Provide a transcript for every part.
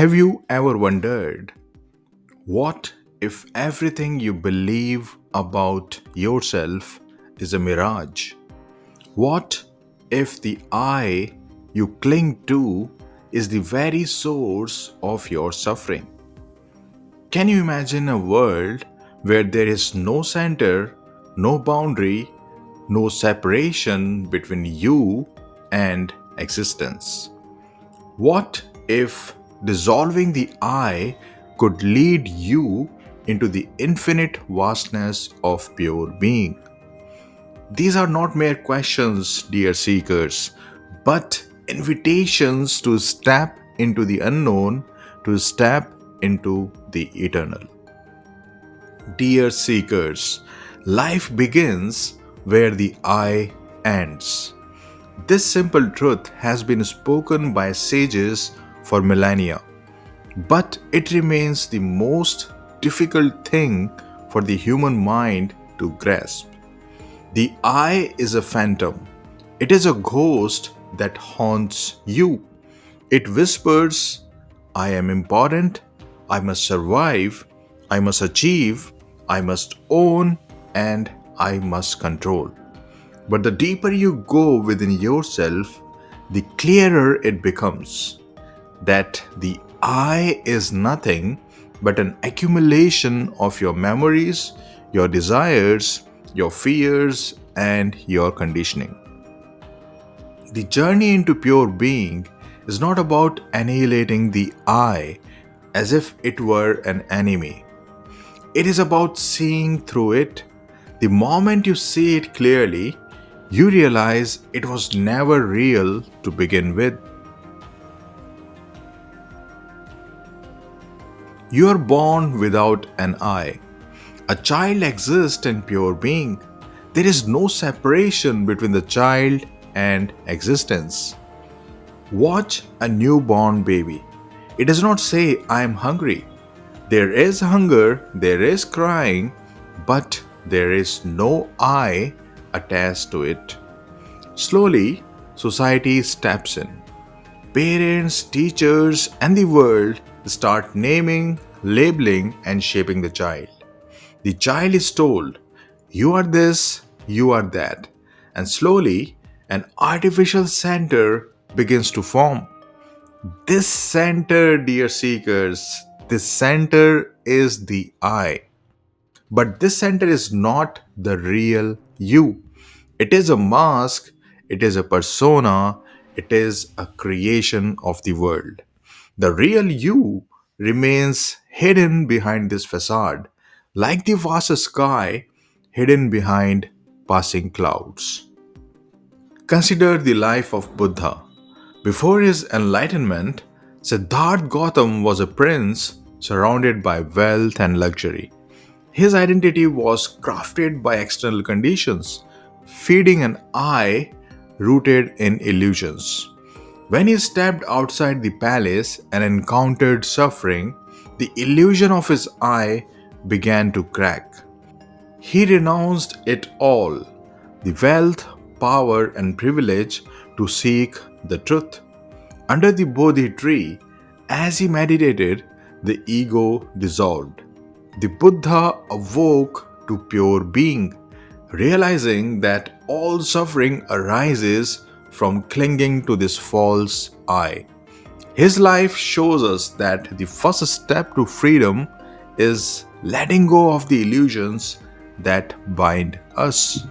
Have you ever wondered what if everything you believe about yourself is a mirage? What if the I you cling to is the very source of your suffering? Can you imagine a world where there is no center, no boundary, no separation between you and existence? What if dissolving the I could lead you into the infinite vastness of pure being? These are not mere questions, dear seekers, but invitations to step into the unknown, to step into the eternal. Dear seekers, life begins where the I ends. This simple truth has been spoken by sages for millennia, but it remains the most difficult thing for the human mind to grasp. The I is a phantom. It is a ghost that haunts you. It whispers, I am important, I must survive, I must achieve, I must own, and I must control. But the deeper you go within yourself, the clearer it becomes that the I is nothing but an accumulation of your memories, your desires, your fears, and your conditioning. The journey into pure being is not about annihilating the I as if it were an enemy. It is about seeing through it. The moment you see it clearly, you realize it was never real to begin with. You are born without an I. A child exists in pure being. There is no separation between the child and existence. Watch a newborn baby. It does not say, I am hungry. There is hunger, there is crying, but there is no I attached to it. Slowly, society steps in. Parents, teachers, and the world start naming, labeling, and shaping the child. The child is told, you are this, you are that. And slowly, an artificial center begins to form. This center, dear seekers, this center is the I. But this center is not the real you. It is a mask, it is a persona, it is a creation of the world. The real you remains hidden behind this facade, like the vast sky hidden behind passing clouds. Consider the life of Buddha. Before his enlightenment, Siddhartha Gautam was a prince surrounded by wealth and luxury. His identity was crafted by external conditions, feeding an I rooted in illusions. When he stepped outside the palace and encountered suffering, the illusion of his I began to crack. He renounced it all, the wealth, power, and privilege, to seek the truth. Under the Bodhi tree, as he meditated, the ego dissolved. The Buddha awoke to pure being, realizing that all suffering arises from clinging to this false I. His life shows us that the first step to freedom is letting go of the illusions that bind us.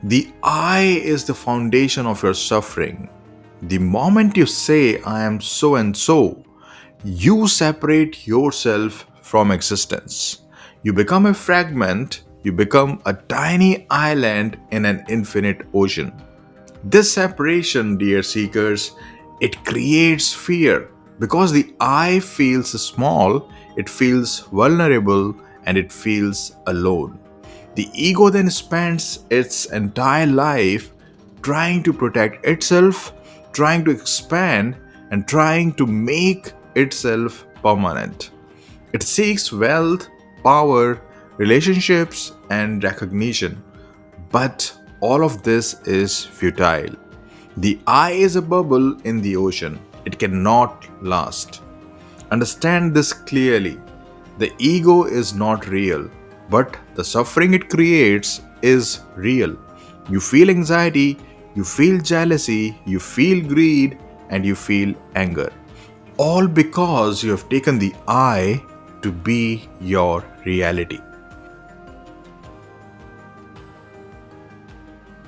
The I is the foundation of your suffering. The moment you say, I am so and so, you separate yourself from existence. You become a fragment, you become a tiny island in an infinite ocean. This separation, dear seekers, it creates fear because the I feels small, it feels vulnerable, and it feels alone. The ego then spends its entire life trying to protect itself, trying to expand, and trying to make itself permanent. It seeks wealth, power, relationships, and recognition. But all of this is futile. The I is a bubble in the ocean. It cannot last. Understand this clearly. The ego is not real, but the suffering it creates is real. You feel anxiety, you feel jealousy, you feel greed, and you feel anger. All because you have taken the I to be your reality.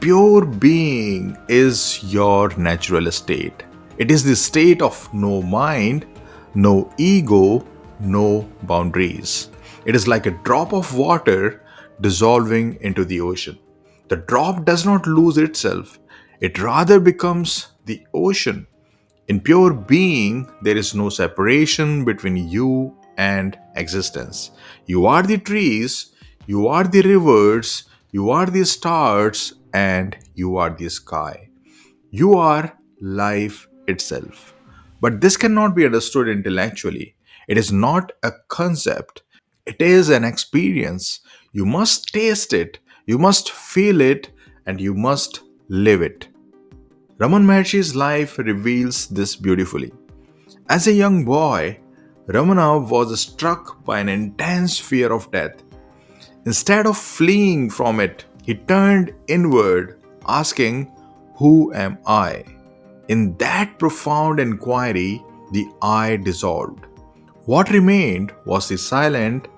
Pure being is your natural state. It is the state of no mind, no ego, no boundaries. It is like a drop of water dissolving into the ocean. The drop does not lose itself, it rather becomes the ocean. In pure being, there is no separation between you and existence. You are the trees, you are the rivers, you are the stars, and you are the sky. You are life itself. But this cannot be understood intellectually. It is not a concept, it is an experience. You must taste it, you must feel it, and you must live it. Raman Maharshi's life reveals this beautifully. As a young boy, Ramana was struck by an intense fear of death. Instead of fleeing from it, he turned inward, asking, "Who am I?" In that profound inquiry, the I dissolved. What remained was the silent,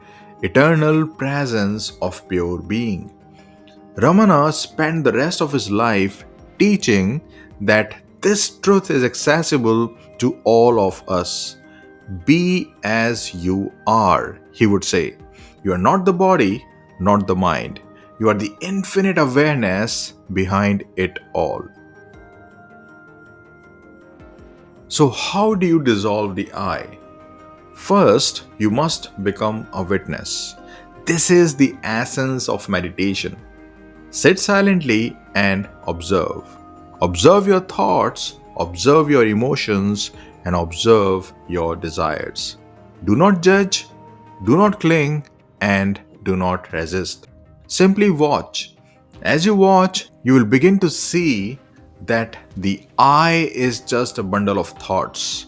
eternal presence of pure being. Ramana spent the rest of his life teaching that this truth is accessible to all of us. Be as you are, he would say. You are not the body, not the mind. You are the infinite awareness behind it all. So, how do you dissolve the I? First, you must become a witness. This is the essence of meditation. Sit silently and observe. Observe your thoughts, observe your emotions, and observe your desires. Do not judge, do not cling, and do not resist. Simply watch. As you watch, you will begin to see that the I is just a bundle of thoughts.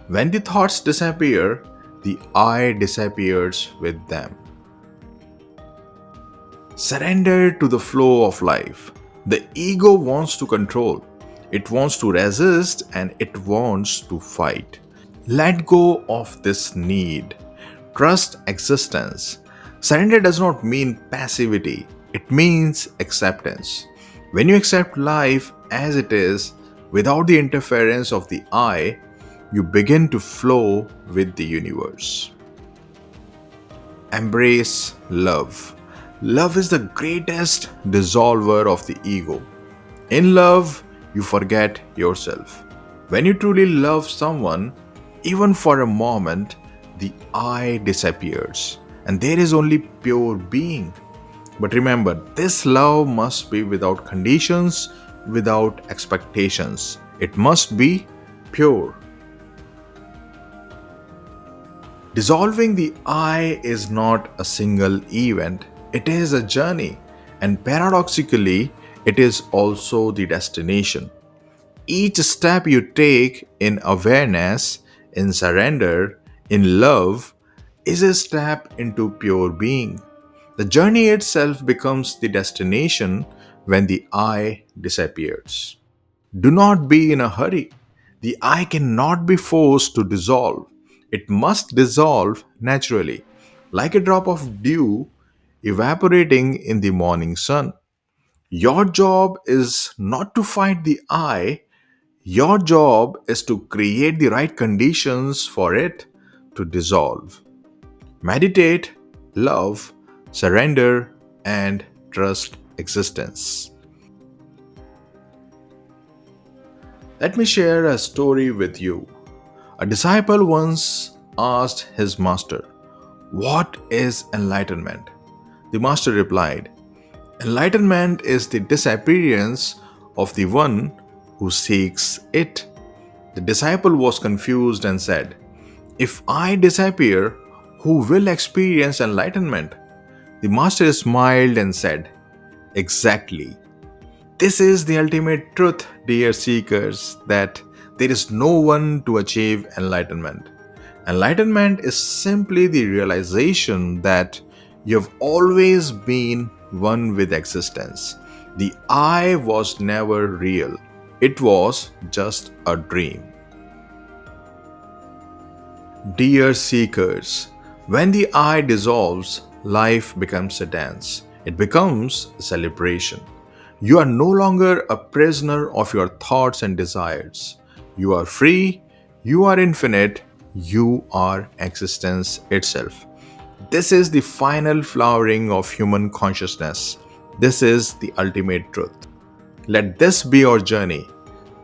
When the thoughts disappear, the I disappears with them. Surrender to the flow of life. The ego wants to control, it wants to resist, and it wants to fight. Let go of this need. Trust existence. Surrender does not mean passivity, it means acceptance. When you accept life as it is, without the interference of the I, you begin to flow with the universe. Embrace love. Love is the greatest dissolver of the ego. In love, you forget yourself. When you truly love someone, even for a moment, the I disappears and there is only pure being. But remember, this love must be without conditions, without expectations. It must be pure. Dissolving the I is not a single event, it is a journey, and paradoxically, it is also the destination. Each step you take in awareness, in surrender, in love, is a step into pure being. The journey itself becomes the destination when the I disappears. Do not be in a hurry. The I cannot be forced to dissolve. It must dissolve naturally, like a drop of dew evaporating in the morning sun. Your job is not to fight the I, your job is to create the right conditions for it to dissolve. Meditate, love, surrender, and trust existence. Let me share a story with you. A disciple once asked his master, "What is enlightenment?" The master replied, "Enlightenment is the disappearance of the one who seeks it." The disciple was confused and said, "If I disappear, who will experience enlightenment?" The master smiled and said, "Exactly. This is the ultimate truth, dear seekers, that there is no one to achieve enlightenment. Enlightenment is simply the realization that you've always been one with existence. The I was never real, it was just a dream. Dear seekers, when the I dissolves, life becomes a dance. It becomes a celebration. You are no longer a prisoner of your thoughts and desires. You are free, you are infinite, you are existence itself. This is the final flowering of human consciousness. This is the ultimate truth. Let this be your journey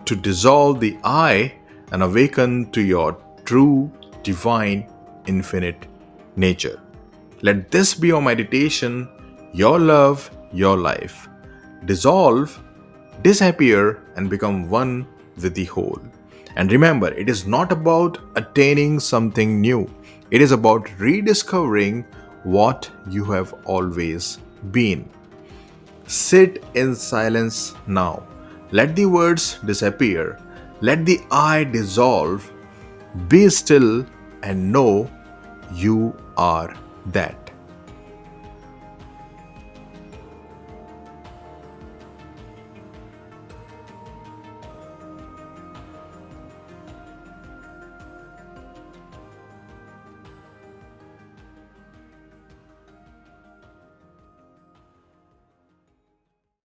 to dissolve the I and awaken to your true, divine, infinite nature. Let this be your meditation, your love, your life. Dissolve, disappear, and become one with the whole. And remember, it is not about attaining something new, it is about rediscovering what you have always been. Sit in silence now. Let the words disappear. Let the I dissolve. Be still and know you are that.